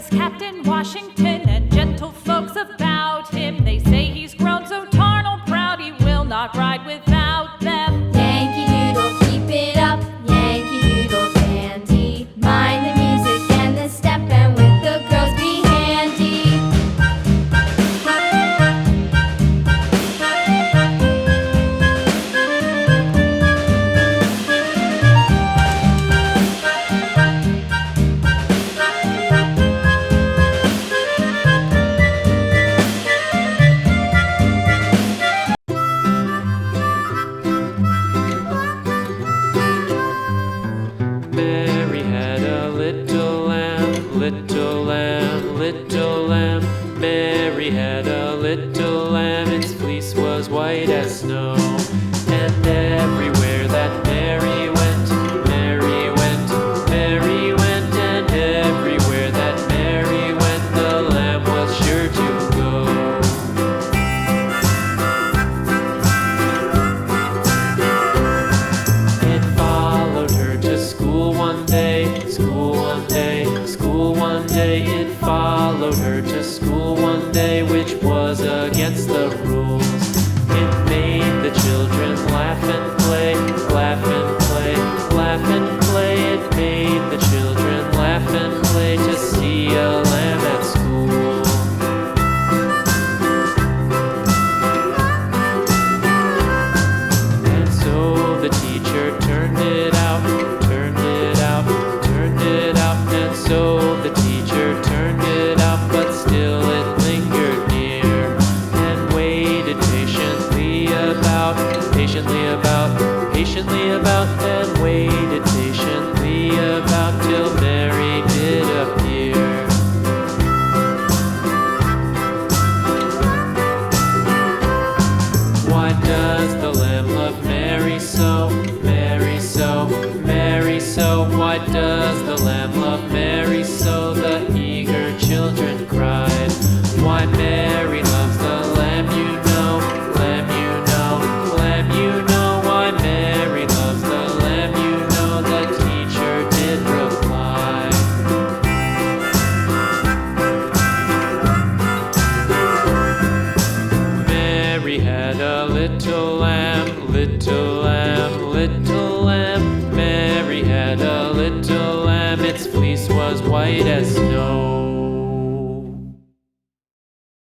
is Captain Washington, and gentle folks about him, they say he's grown so tarnal proud he will not ride without them. Yankee Doodle, keep it up, Yankee Doodle dandy. Mind the music and the step, and with the girls be handy. Mary had a little lamb, little lamb, little lamb. Mary had a little lamb, its fleece was white as snow. And everywhere that Mary went, Mary went, Mary went. And everywhere that Mary went, the lamb was sure to go. It followed her to school one day, school one day, school one day. It followed her to school one day, which was against the rules. It made the children laugh and play, laugh and play, laugh and play. It made the children laugh and play to see a lamb at school. And so the teacher turned it out, turned it out, turned it out. And so the teacher turned it out, but still